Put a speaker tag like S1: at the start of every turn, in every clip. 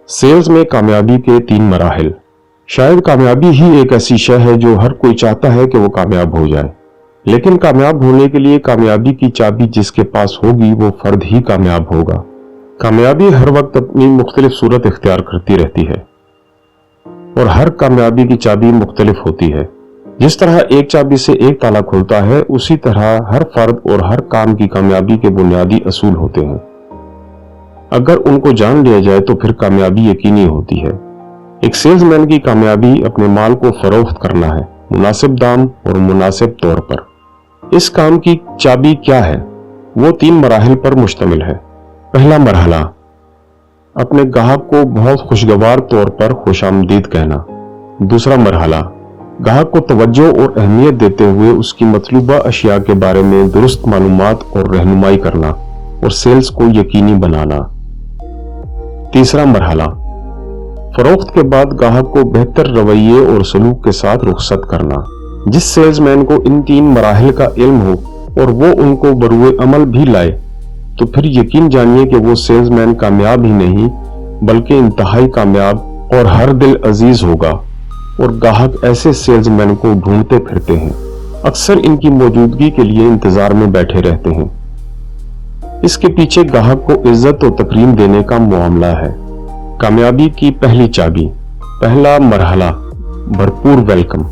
S1: Sales में कामयाबी के 3 मराहिल। शायद कामयाबी ही एक ऐसी शय है जो हर कोई चाहता है कि वो कामयाब हो जाए, लेकिन कामयाब होने के लिए कामयाबी की चाबी जिसके पास होगी वो फर्द ही कामयाब होगा। कामयाबी हर वक्त अपनी मुख्तलिफ सूरत इख्तियार करती रहती है और हर कामयाबी की चाबी मुख्तलिफ होती है। जिस तरह एक चाबी से एक ताला खुलता है, उसी तरह हर फर्द और हर काम की कामयाबी के बुनियादी असूल होते हैं। अगर उनको जान लिया जाए तो फिर कामयाबी यकीनी होती है। एक सेल्समैन की कामयाबी अपने माल को फरोख्त करना है, मुनासिब दाम और मुनासिब तौर पर। इस काम की चाबी क्या है? वो 3 मराहिल पर मुश्तमिल है। पहला मरहला, अपने गाहक को बहुत खुशगवार तौर पर खुशामदीद कहना। दूसरा मरहला, गाहक को तवज्जो और अहमियत देते हुए उसकी मतलूबा अशिया के बारे में दुरुस्त मालूमात और रहनुमाई करना और सेल्स को यकीनी बनाना। तीसरा मरहला, फरोख्त के बाद गाहक को बेहतर रवैये और सलूक के साथ रुखसत करना। जिस सेल्समैन को इन 3 मराहिल का इल्म हो और वो उनको बरूए अमल भी लाए, तो फिर यकीन जानिए कि वो सेल्समैन कामयाब ही नहीं बल्कि इंतहाई कामयाब और हर दिल अजीज होगा। और गाहक ऐसे सेल्समैन को ढूंढते फिरते हैं, अक्सर इनकी मौजूदगी के लिए इंतजार में बैठे रहते हैं। इसके पीछे गाहक को इज्जत और तकरीम देने का मामला है। कामयाबी की पहली चाबी। पहला मरहला, भरपूर वेलकम।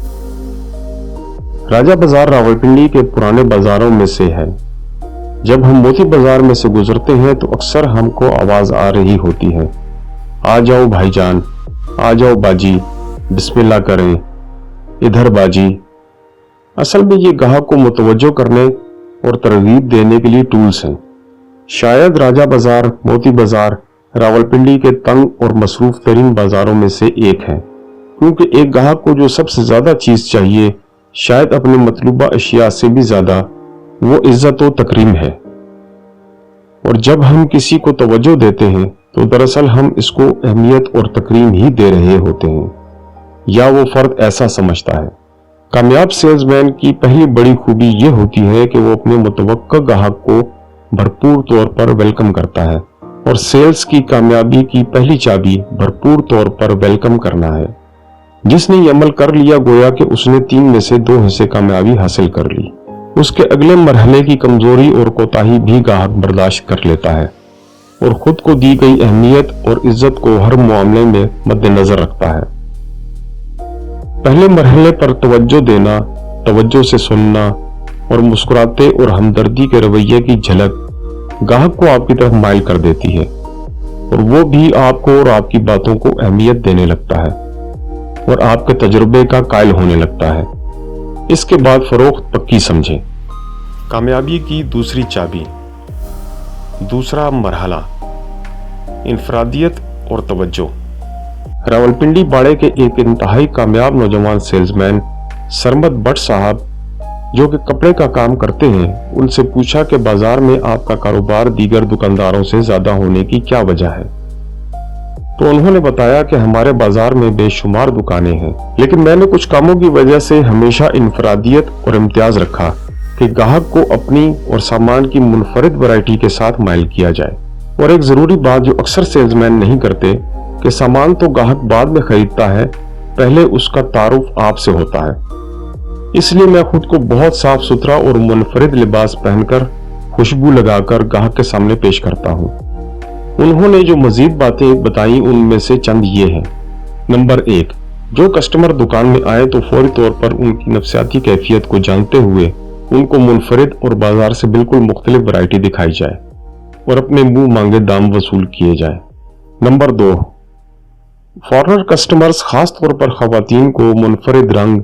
S1: राजा बाजार रावलपिंडी के पुराने बाजारों में से है। जब हम मोती बाजार में से गुजरते हैं तो अक्सर हमको आवाज आ रही होती है, आ जाओ भाईजान, आ जाओ बाजी, बिस्मिल्लाह करें, इधर बाजी। असल में ये गाहक को मुतवज्जो करने और तरगीब देने के लिए टूल्स हैं। शायद राजा बाजार, मोती बाजार रावलपिंडी के तंग और मसरूफ तरीन बाजारों में से एक है, क्योंकि एक गाहक को जो सबसे ज्यादा चीज चाहिए, शायद अपने मतलूबा अशिया से भी ज्यादा, वो इज्जत और तकरीम है। और जब हम किसी को तवज्जो देते हैं तो दरअसल हम इसको अहमियत और तकरीम ही दे रहे होते हैं, या वो फर्द ऐसा समझता है। कामयाब सेल्समैन की पहली बड़ी खूबी ये होती है कि वो अपने मुतवक्का गाहक को भरपूर तौर पर वेलकम करता है। और सेल्स की कामयाबी की पहली चाबी भरपूर तौर पर वेलकम करना है। जिसने ये अमल कर लिया, गोया कि उसने 3 में से 2 हिस्से कामयाबी हासिल कर ली। उसके अगले मरहले की कमजोरी और कोताही भी गाहक बर्दाश्त कर लेता है और खुद को दी गई अहमियत और इज्जत को हर मामले में मद्देनजर रखता है। पहले मरहले पर तवज्जो देना, तवज्जो से सुनना और मुस्कुराते और हमदर्दी के रवैये की झलक गाहक को आपकी तरफ माइल कर देती है और वो भी आपको और आपकी बातों को अहमियत देने लगता है और आपके तजुर्बे का कायल होने लगता है। इसके बाद फरोख्त पक्की समझें। कामयाबी की दूसरी चाबी। दूसरा मरहला, इनफरादियत और तवज्जो। रावलपिंडी बाड़े के एक इंतहाई कामयाब नौजवान सेल्समैन सरमद भट्ट साहब, जो कि कपड़े का काम करते हैं, उनसे पूछा कि बाजार में आपका कारोबार दीगर दुकानदारों से ज्यादा होने की क्या वजह है। तो उन्होंने बताया कि हमारे बाजार में बेशुमार दुकानें हैं, लेकिन मैंने कुछ कामों की वजह से हमेशा इनफरादियत और इम्तियाज रखा कि गाहक को अपनी और सामान की मुनफरिद वैरायटी के साथ माइल किया जाए। और एक जरूरी बात जो अक्सर सेल्समैन नहीं करते कि सामान तो गाहक बाद में खरीदता है, पहले उसका तारुफ आपसे होता है। इसलिए मैं खुद को बहुत साफ सुथरा और मुनफरिद लिबास पहनकर, खुशबू लगाकर गाहक के सामने पेश करता हूँ। उन्होंने जो मजीद बातें बताई उनमें से चंद ये हैं। नंबर 1, जो कस्टमर दुकान में आए तो फौरी तौर पर उनकी नफ्सियाती कैफियत को जानते हुए उनको मुनफरिद और बाजार से बिल्कुल मुख्तलिफ वैरायटी दिखाई जाए और अपने मुंह मांगे दाम वसूल किए जाए। नंबर 2, फॉरेनर कस्टमर्स, खास तौर पर खवातीन को मुनफरिद रंग,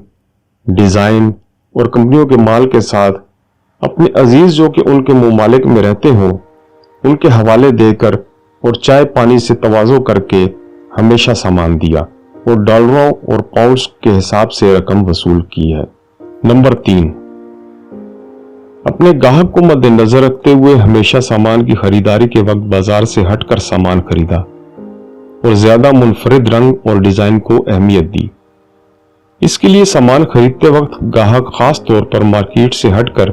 S1: डिजाइन और कंपनियों के माल के साथ अपने अजीज जो कि उनके मुमालिक में रहते हों, उनके हवाले देकर और चाय पानी से तवाज़ो करके हमेशा सामान दिया और डॉलरों और पाउंड्स के हिसाब से रकम वसूल की है। नंबर 3, अपने गाहक को मद्देनजर रखते हुए हमेशा सामान की खरीदारी के वक्त बाजार से हटकर सामान खरीदा और ज्यादा मुनफरिद रंग और डिजाइन को अहमियत दी। इसके लिए सामान खरीदते वक्त गाहक खास तौर पर मार्केट से हटकर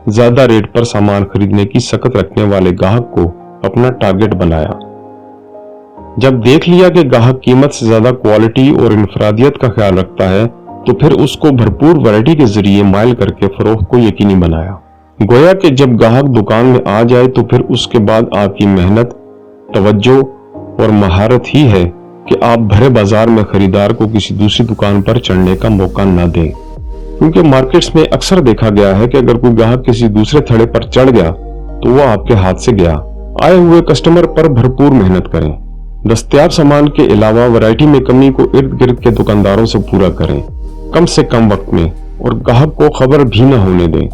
S1: ज्यादा रेट पर सामान खरीदने की सकत रखने वाले गाहक को अपना टारगेट बनाया। जब देख लिया कि ग्राहक कीमत से ज्यादा क्वालिटी और इंफरादियत का ख्याल रखता है तो फिर उसको भरपूर वैरायटी के जरिए माइल करके फरोख्त को यकीनी बनाया। गोया कि जब ग्राहक दुकान में आ जाए तो फिर उसके बाद आपकी मेहनत, तवज्जो और महारत ही है कि आप भरे बाजार में खरीदार को किसी दूसरी दुकान पर चढ़ने का मौका न दें, क्योंकि मार्केट्स में अक्सर देखा गया है कि अगर कोई ग्राहक किसी दूसरे थड़े पर चढ़ गया तो वो आपके हाथ से गया। आए हुए कस्टमर पर भरपूर मेहनत करें। दस्तयाब सामान के अलावा वैरायटी में कमी को इर्द गिर्द के दुकानदारों से पूरा करें, कम से कम वक्त में, और ग्राहक को खबर भी न होने दें।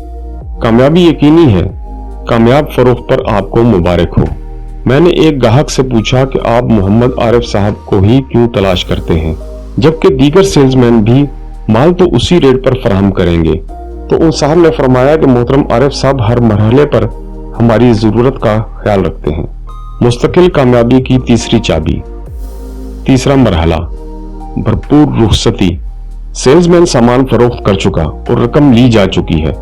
S1: कामयाबी यकीनी है। कामयाब फरोख्त पर आपको मुबारक हो। मैंने एक ग्राहक से पूछा कि आप मोहम्मद आरिफ साहब को ही क्यों तलाश करते हैं, जबकि दीगर सेल्समैन भी माल तो उसी रेट पर फराहम करेंगे। तो उन साहब ने फरमाया कि मोहतरम आरिफ साहब हर मरहले पर हमारी जरूरत का ख्याल रखते हैं। मुस्तकिल कामयाबी की तीसरी चाबी। तीसरा मरहला, भरपूर रुखसती। सेल्समैन सामान फरोख्त कर चुका और रकम ली जा चुकी है।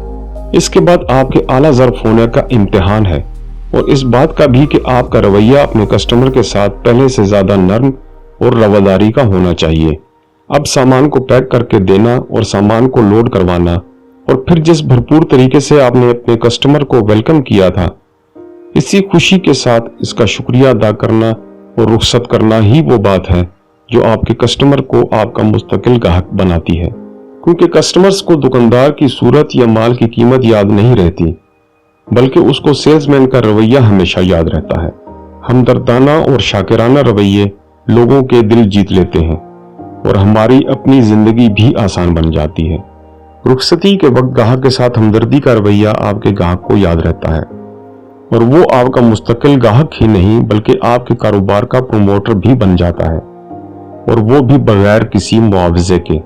S1: इसके बाद आपके आला ज़र्फ होने का इम्तिहान है, और इस बात का भी कि आपका रवैया अपने कस्टमर के साथ पहले से ज्यादा नर्म और रवादारी का होना चाहिए। अब सामान को पैक करके देना और सामान को लोड करवाना, और फिर जिस भरपूर तरीके से आपने अपने कस्टमर को वेलकम किया था, इसी खुशी के साथ इसका शुक्रिया अदा करना और रुखसत करना ही वो बात है जो आपके कस्टमर को आपका मुस्तकिल ग्राहक बनाती है। क्योंकि कस्टमर्स को दुकानदार की सूरत या माल की कीमत याद नहीं रहती, बल्कि उसको सेल्समैन का रवैया हमेशा याद रहता है। हमदर्दाना और शाकिराना रवैये लोगों के दिल जीत लेते हैं और हमारी अपनी जिंदगी भी आसान बन जाती है। रुखसती के वक्त ग्राहक के साथ हमदर्दी का रवैया आपके ग्राहक को याद रहता है, और वो आपका मुस्तकिल ग्राहक ही नहीं बल्कि आपके कारोबार का प्रोमोटर भी बन जाता है, और वो भी बगैर किसी मुआवजे के।